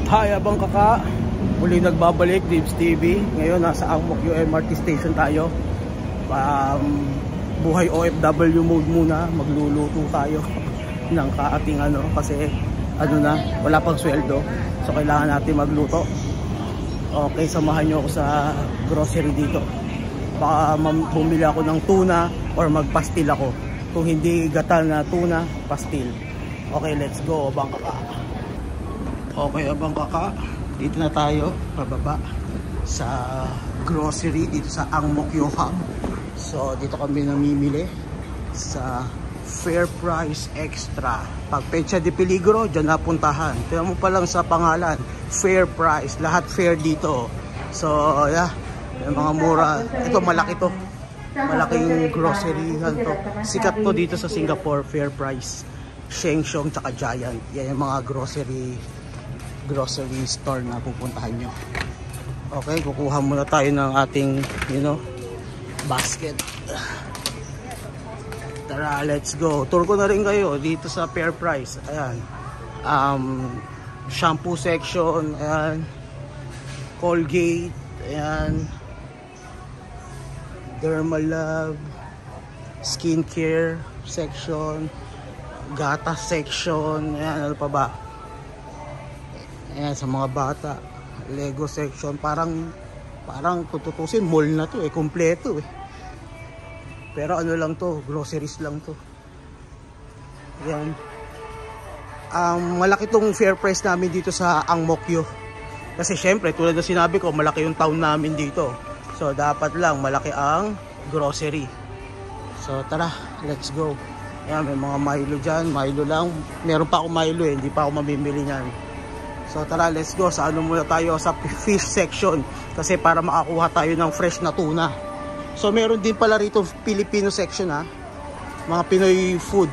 Hi, abang kaka. Muli nagbabalik, Dibs TV. Ngayon nasa Ang Mo Kio MRT Station tayo. Buhay OFW mode muna. Magluluto tayo ng kaating kasi wala pang sweldo. So kailangan natin magluto. Okay, samahan nyo ako sa grocery dito. Baka bumili ako ng tuna or magpastil ako. Kung hindi gatal na tuna, pastil. Okay, let's go, abang kaka. Okay, abang kaka, dito na tayo pababa sa grocery dito sa Ang Mo Kio Hub. So dito kami namimili sa Fair Price Extra. Pag Pecha de Peligro, dyan napuntahan. Tingnan mo pa lang sa pangalan, Fair Price, lahat fair dito. So yeah, yung mga mura. Ito malaki to, malaking grocery to. Sikat to dito sa Singapore, Fair Price, Sheng Siong tsaka Giant. Yan yung mga grocery store na pupuntahan nyo. Okay, kukuha muna tayo ng ating basket. Tara, let's go. Tour ko na rin kayo dito sa Fair Price. Ayan, shampoo section, ayan, Colgate, ayan, Dermalove, skincare section, gata section, ayan, ano pa ba? Ayan, sa mga bata, Lego section. Parang tututusin, mall na to kompleto Pero lang to, groceries lang to. Ayan. Malaki tong Fair Price namin dito sa Ang Mo Kio. Kasi syempre, tulad na sinabi ko, malaki yung town namin dito. So dapat lang malaki ang grocery. So tara, let's go. Ayan, may mga Milo dyan. Milo lang. Meron pa ako Milo hindi pa ako mamimili nyan. So tara, let's go. Sa muna tayo sa fish section. Kasi para makakuha tayo ng fresh na tuna. So meron din pala rito Filipino section mga Pinoy food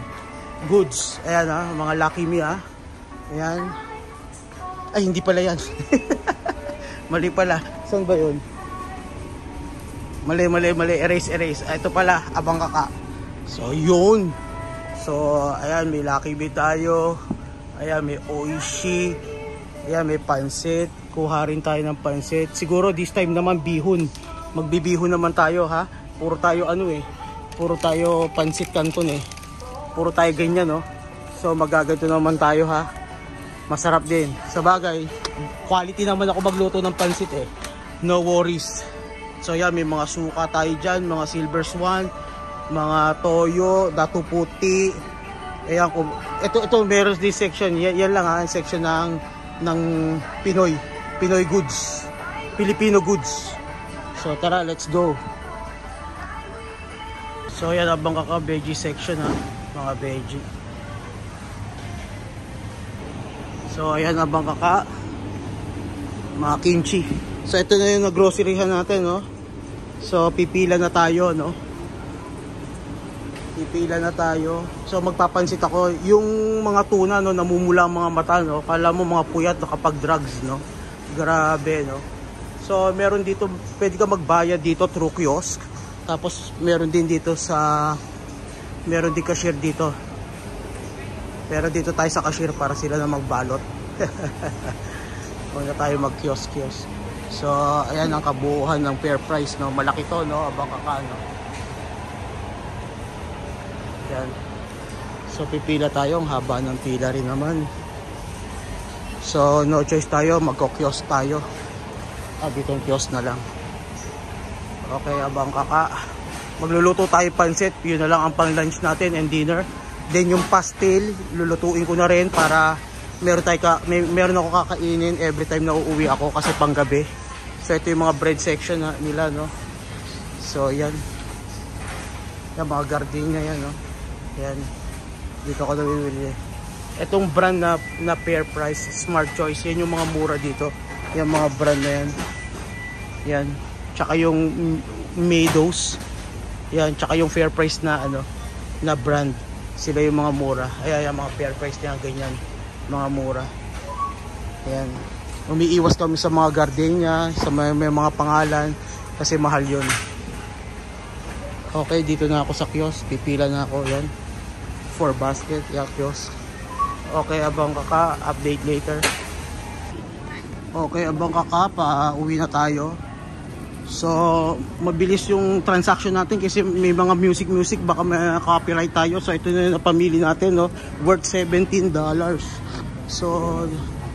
goods. Ayan mga Lucky Me Ayan. Ay, hindi pala yan. Mali pala. Saan ba yun? Mali. Erase. Ito pala, abang kaka. So yun. So ayan, may Lucky Me tayo. Ayan, may Oishi. Ayan, may pansit. Kuha rin tayo ng pansit. Siguro this time naman bihon. Magbibihon naman tayo Puro tayo puro tayo pansit canton Puro tayo ganyan So magaganto naman tayo Masarap din. Sa bagay, quality naman ako magluto ng pansit No worries. So yan, may mga suka tayo dyan, mga Silver Swan, mga toyo, dato puti. Ayan, ito meron din section. Yan lang section ng Pinoy goods, Filipino goods. So tara, let's go. So yan, abang kaka, veggie section mga veggie. So ayan, abang kaka, mga kimchi. So ito na yung groceryhan natin So pipila na tayo Pipila na tayo. So magpapansit ako. Yung mga tuna namumula ang mga mata Kala mo mga puyat kapag drugs Grabe So meron dito, pwede ka magbayad dito through kiosk. Tapos meron din dito meron din cashier dito. Pero dito tayo sa cashier para sila na magbalot. Huwag na tayo mag kiosk. So ayan ang kabuuhan ng Fair Price Malaki to abang kaka Yan. So pipila tayo, ang haba ng pila rin naman. So no choice tayo, magko-kiosk tayo. Dito ang kiosk na lang. Okay, abang kaka, magluluto tayo pansit. Yun na lang ang pang lunch natin and dinner. Then yung pastil, lulutuin ko na rin para meron ako kakainin every time na uuwi ako kasi panggabi. So ito yung mga bread section nila So yan. Yung mga gardenia yan Yan. Dito ako namimili. Itong brand na Fair Price, Smart Choice, yan yung mga mura dito. Yung mga brand na yan. Yan. Tsaka yung Meadows. Yan, tsaka yung Fair Price na na brand. Sila yung mga mura. Ayan, yung mga Fair Price na ganyan, mga mura. Yan. Umiiwas kami sa mga gardenia, sa may mga pangalan kasi mahal yun. Okay, dito na ako sa kiosk. Pipila na ako yan. 4 basket, kiosk. Okay, abang kaka, update later. Okay, abang kakapa, uwi na tayo. So, mabilis yung transaction natin kasi may mga music baka may copyright tayo. So, ito na yung napamili natin, no? Worth $17. So,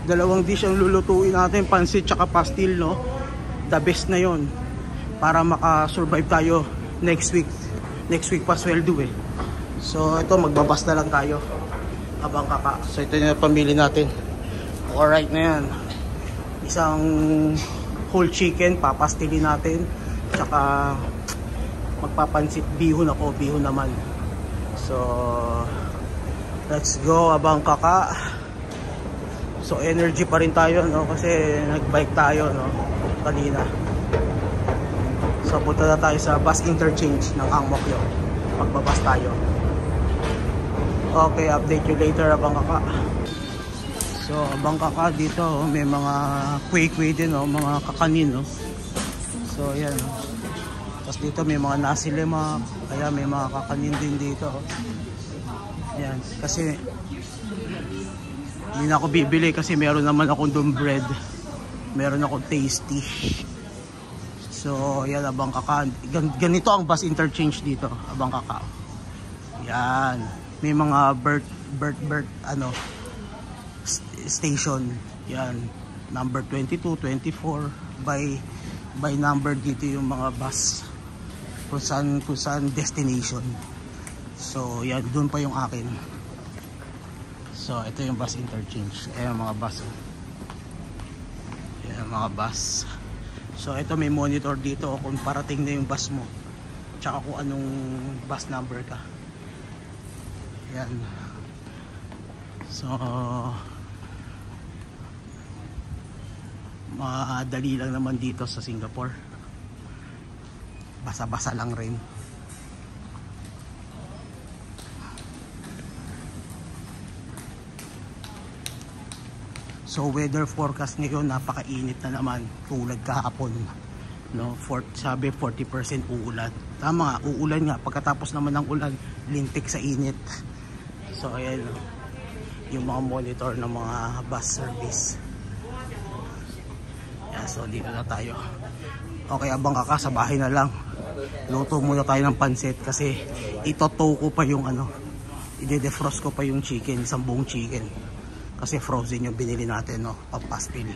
dalawang dish ang lulutuin natin, pansit tsaka pastil, no? The best na yon para makasurvive tayo next week. Next week pa sweldo eh. So, ito magbabas na lang tayo. Abang kaka. So, ito yung napamili natin. Alright na yan. Isang whole chicken, papastilin natin. Tsaka magpapansit, bihon ako, bihon naman. So, let's go abang kaka. So, energy pa rin tayo, no? Kasi nagbike tayo, no? Kanina. So, punta na tayo sa bus interchange ng Ang Mo Kyo. Magbabas tayo. Okay, update you later abang kaka. So, abang kaka dito, may mga kway-kway din, oh, mga kakanin, no? So, ayan. Tapos dito may mga nasi lemak, kaya may mga kakanin din dito. Oh. Ayan, kasi hindi na ako bibili kasi meron naman akong doon bread. Meron akong tasty. So, ayan, abang kaka. Ganito ang bus interchange dito, abang kaka. Ayan. May mga ano, station. Yan, number 22, 24 by number dito yung mga bus kung saan destination. So yan, doon pa yung akin. So ito yung bus interchange. Ayan mga bus. Ayan mga bus. So ito may monitor dito kung parating na yung bus mo, tsaka kung anong bus number ka. Yan. So madali lang naman dito sa Singapore. Basa-basa lang rin. So weather forecast ngayon napakainit na naman tulad kahapon, no? Sabi 40% uulan. Tama, uulan nga. Pagkatapos naman ng ulan, lintik sa init. So ayan, yung mga monitor ng mga bus service. So dito na tayo. Okay, abang kaka, sa bahay na lang. Luto muna tayo ng pansit kasi itotow ko pa yung ano, ide-defrost ko pa yung chicken, isang buong chicken. Kasi frozen yung binili natin, no, papastil.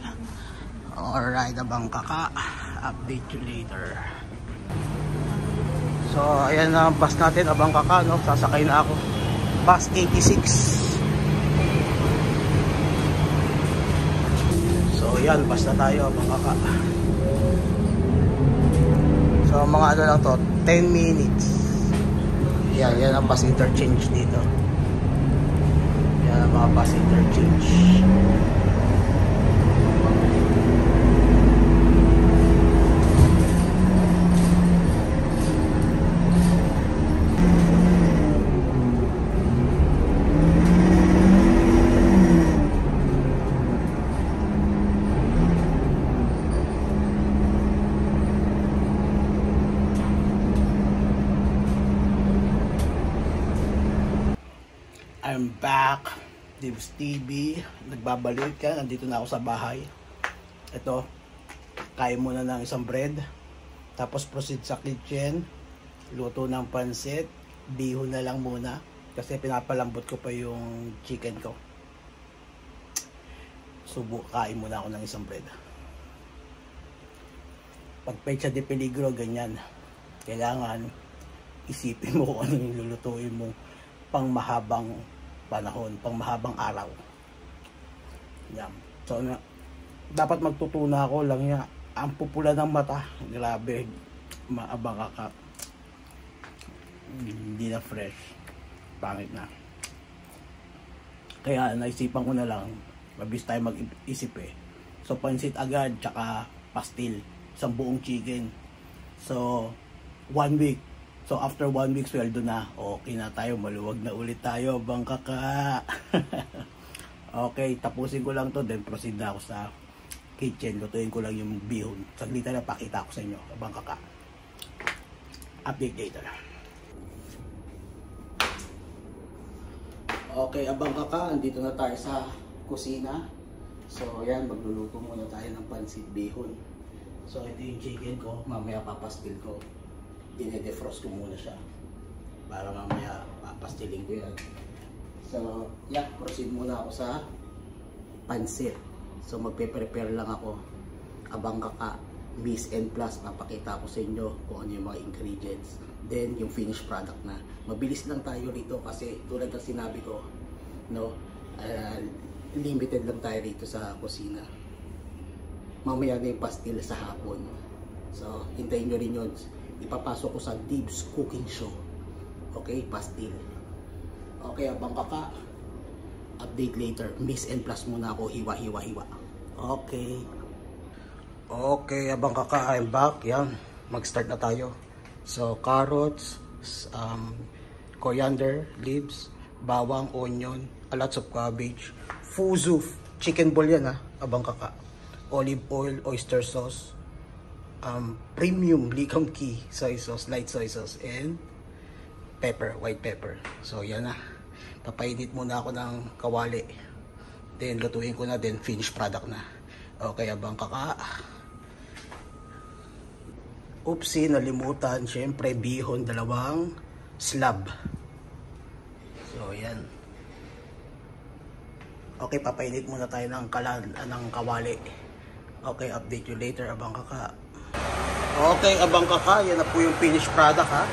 Alright, abang kaka, update you later. So ayan na ang bus natin, abang kaka, no, sasakay na ako. Bus 86. So yan, basta tayo mga kaka. So mga ano lang to, 10 minutes. Yan ang bus interchange dito. Yan ang mga bus interchange. I'm back, Divs TV. Nagbabalik ka, nandito na ako sa bahay. Ito, kain muna ng isang bread. Tapos proceed sa kitchen. Luto ng pansit. Bihon na lang muna. Kasi pinapalambot ko pa yung chicken ko. Subo, kain muna ako ng isang bread. Pag pecha de peligro, ganyan. Kailangan isipin mo kung ano yung lulutuin mo pang mahabang panahon, pang mahabang araw. Yan. So, dapat magtutuna ako lang niya. Ang pupula ng mata. Grabe. Maabang ka. Hindi na fresh. Pangit na. Kaya naisipan ko na lang, mabis tayo mag-isip eh. So, pansit agad, tsaka pastil. Isang buong chicken. So, 1 week. So after 1 week sweldo na, okay na tayo, maluwag na ulit tayo, bang kaka. Okay, tapusin ko lang to, then proceed na ako sa kitchen, lutuin ko lang yung bihon. Saglit na pakita ko sa inyo, bang kaka. Update later. Okay, abang kaka, andito na tayo sa kusina. So ayan, magluluto muna tayo ng pansit bihon. So ito yung chicken ko, mamaya papastil ko. Dinedefrost ko muna siya para mamaya papastilin ko yan. So yeah, proceed muna ako sa pansit. So magpe-prepare lang ako. Abang kaka, Miss N Plus, papakita ko sa inyo kung ano yung mga ingredients. Then yung finished product na. Mabilis lang tayo rito kasi tulad ng sinabi ko, no, limited lang tayo rito sa kusina. Mamaya na yung pastil sa hapon. So hintayin nyo rin yun. Ipapasok ko sa Dibs Cooking Show. Okay, pastil. Okay, abang kaka, update later. Miss N Plus muna ako, hiwa. Okay. Okay, abang kaka, I'm back. Yan, mag-start na tayo. So, carrots, coriander leaves, bawang, onion, lots of cabbage, fuzu, chicken ball yan ha, abang kaka. Olive oil, oyster sauce, premium Likam Key soy sauce, light soy sauce, and pepper, white pepper. So yan na, papainit muna ako ng kawali, then lutuin ko na, then finished product na. Okay, abang kaka. Oopsie, nalimutan, syempre bihon, 2 slab. So yan. Okay, papainit muna tayo ng kawali. Okay, update you later, abang kaka. Okay, abang kaka, yan na po yung finished product ha.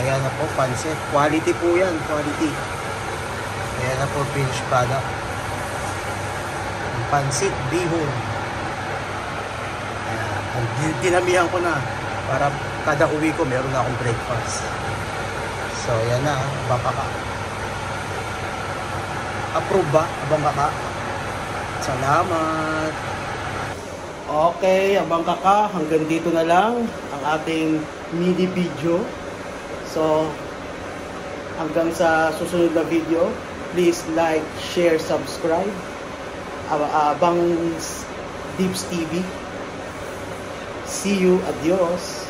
Ayan na po, pansit. Quality po yan, quality. Ayan na po, finished product. Pansit bihon. Ayan, dinamihan ko na para kada uwi ko meron na akong breakfast. So yan na, abang kaka. Approve ba, abang kaka? Salamat. Okay, abang kaka, hanggang dito na lang ang ating mini video. So, hanggang sa susunod na video, please like, share, subscribe. Abang Dibs TV. See you, adios.